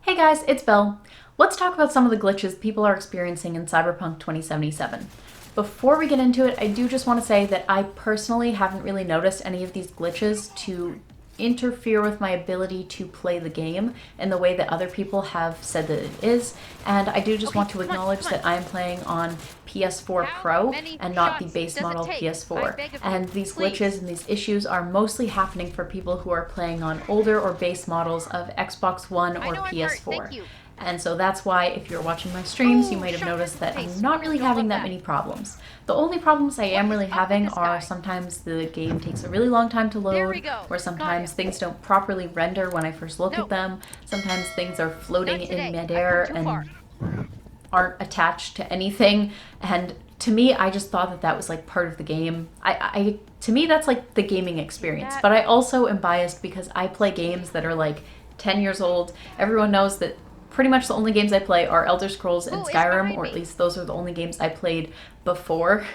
Hey guys, it's Belle. Let's talk about some of the glitches people are experiencing in Cyberpunk 2077. Before we get into it, I do just want to say that I personally haven't really noticed any of these glitches to interfere with my ability to play the game in the way that other people have said that it is. And I do just want to acknowledge that I am playing on PS4 Pro and not the base model PS4. And these glitches and these issues are mostly happening for people who are playing on older or base models of Xbox One or PS4. And so that's why, if you're watching my streams, you might have noticed that I'm not really having that many problems. The only problems I am really having are sometimes the game takes a really long time to load, or sometimes things don't properly render when I first look at them, sometimes things are floating in midair and aren't attached to anything, and to me, I just thought that that was like part of the game. To me, that's like the gaming experience, but I also am biased because I play games that are like 10 years old. Everyone knows that pretty much the only games I play are Elder Scrolls and Skyrim, or at least those are the only games I played before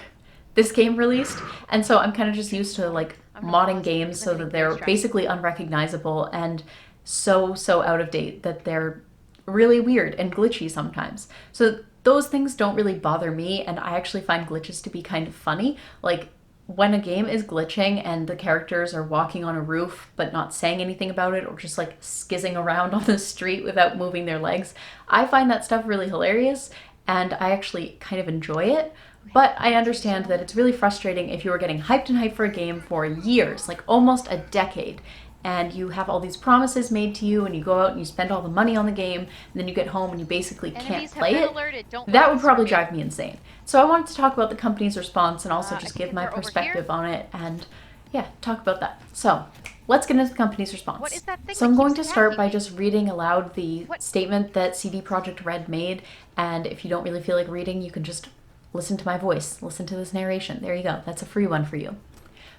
this game released. And so I'm kind of just used to like modding games so that they're basically unrecognizable and so out of date that they're really weird and glitchy sometimes. So those things don't really bother me, and I actually find glitches to be kind of funny. Like when a game is glitching and the characters are walking on a roof but not saying anything about it, or just like skizzing around on the street without moving their legs, I find that stuff really hilarious and I actually kind of enjoy it. But I understand that it's really frustrating if you are getting hyped and hyped for a game for years, like almost a decade, and you have all these promises made to you and you go out and you spend all the money on the game and then you get home and you basically can't play it. That would probably drive me insane. So I wanted to talk about the company's response and also just give my perspective on it and yeah, talk about that. So let's get into the company's response. So I'm going to start by just reading aloud the statement that CD Projekt Red made, and if you don't really feel like reading, you can just listen to my voice, listen to this narration. There you go, that's a free one for you.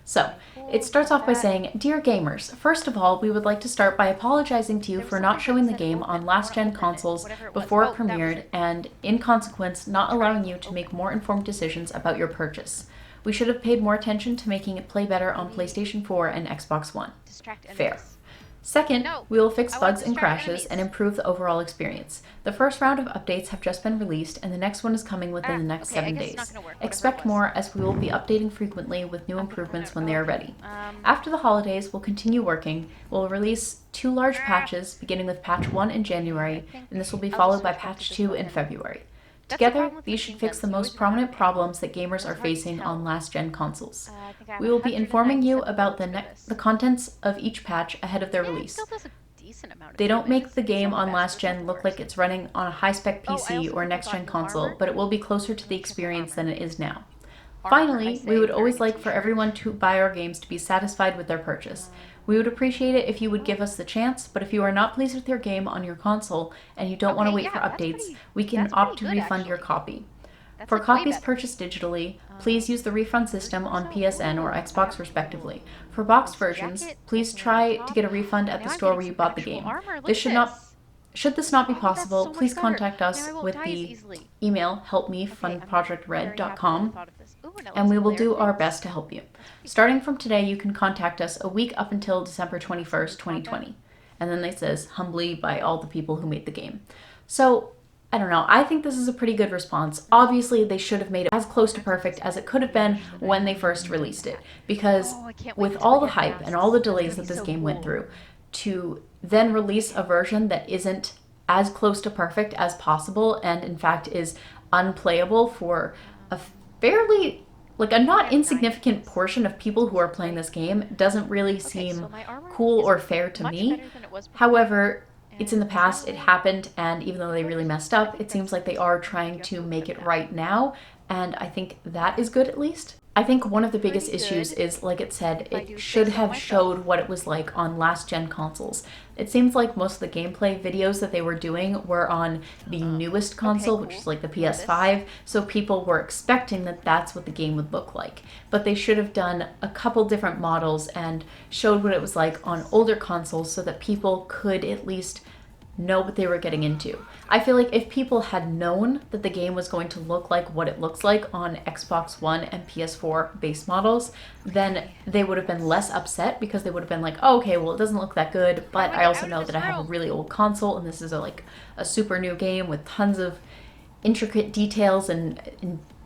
So, it starts off by saying, "Dear gamers, first of all, we would like to start by apologizing to you for not showing the game on last-gen consoles before it premiered, and, in consequence, not allowing you to make more informed decisions about your purchase. We should have paid more attention to making it play better on PlayStation 4 and Xbox One. Fair. Second, we will fix bugs and crashes and improve the overall experience. The first round of updates have just been released, and the next one is coming within the next 7 days. Expect more, as we will be updating frequently with new improvements when they are ready. After the holidays, we'll continue working. We'll release 2 large patches, beginning with patch 1 in January, and this will be followed by patch 2 in February. Together, these should fix the most prominent problems that gamers are facing on last-gen consoles. We will be informing you about the contents of each patch ahead of their release. They don't make the game on last-gen look like it's running on a high-spec PC or next-gen console, but it will be closer to the experience than it is now. Finally, we would always like for everyone to buy our games to be satisfied with their purchase. We would appreciate it if you would give us the chance, but if you are not pleased with your game on your console and you don't want to wait for updates, we can opt to refund your copy. For copies purchased digitally, please use the refund system on PSN or Xbox respectively. For boxed versions, please try to get a refund at the store where you bought the game. Should this not be possible, please contact us with the email helpme@projectred.com, and we will do our best to help you. Starting from today, you can contact us a week up until December 21st, 2020. And then it says, humbly by all the people who made the game. So, I don't know. I think this is a pretty good response. Obviously, they should have made it as close to perfect as it could have been when they first released it. Because with all the hype and all the delays that this game went through, to then release a version that isn't as close to perfect as possible and in fact is unplayable for a fairly, like a not insignificant portion of people who are playing this game doesn't really seem cool or fair to me. However, it's in the past, it happened, and even though they really messed up, it seems like they are trying to make it right now, and I think that is good at least. I think one of the biggest issues is, like it said, it should have showed what it was like on last-gen consoles. It seems like most of the gameplay videos that they were doing were on the newest console, which is like the PS5, so people were expecting that that's what the game would look like. But they should have done a couple different models and showed what it was like on older consoles so that people could at least know what they were getting into. I feel like if people had known that the game was going to look like what it looks like on Xbox One and PS4 base models, then they would have been less upset because they would have been like, oh, okay, well, it doesn't look that good, but I also know that I have a really old console and this is a super new game with tons of intricate details and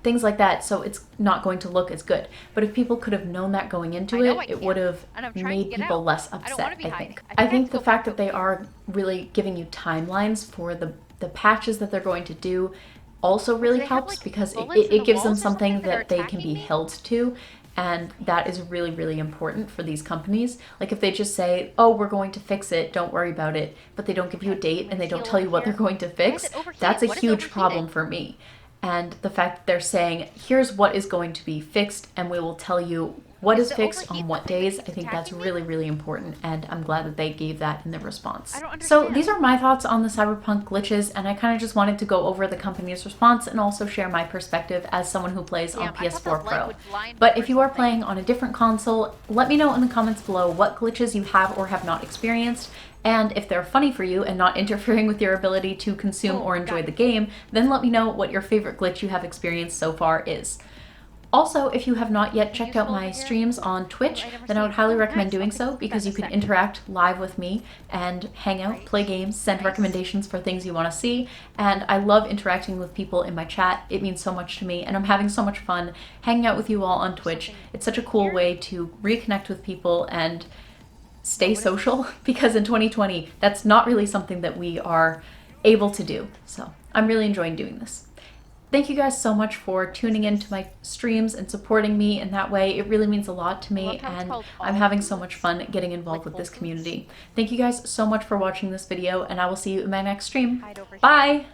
things like that, so it's not going to look as good. But if people could have known that going into it, it would have made people less upset, I think. I think the fact that they are really giving you timelines for the patches that they're going to do also really helps, because it gives them something that they can be held to, and that is really, really important for these companies. Like if they just say, oh, we're going to fix it, don't worry about it, but they don't give you a date and they don't tell you what they're going to fix, that's a huge problem for me. And the fact that they're saying, here's what is going to be fixed, and we will tell you what is fixed on what days, I think that's really, really important, and I'm glad that they gave that in the response. So these are my thoughts on the Cyberpunk glitches, and I kind of just wanted to go over the company's response and also share my perspective as someone who plays on PS4 Pro. But if you are playing on a different console, let me know in the comments below what glitches you have or have not experienced, and if they're funny for you and not interfering with your ability to consume or enjoy the game, then let me know what your favorite glitch you have experienced so far is. Also, if you have not yet checked out my streams on Twitch, then I would highly recommend doing so, because you can interact live with me and hang out, play games, send recommendations for things you want to see, and I love interacting with people in my chat. It means so much to me, and I'm having so much fun hanging out with you all on Twitch. It's such a cool way to reconnect with people and stay social, because in 2020, that's not really something that we are able to do. So I'm really enjoying doing this. Thank you guys so much for tuning into my streams and supporting me in that way. It really means a lot to me, and I'm having so much fun getting involved with this community. Thank you guys so much for watching this video, and I will see you in my next stream. Bye!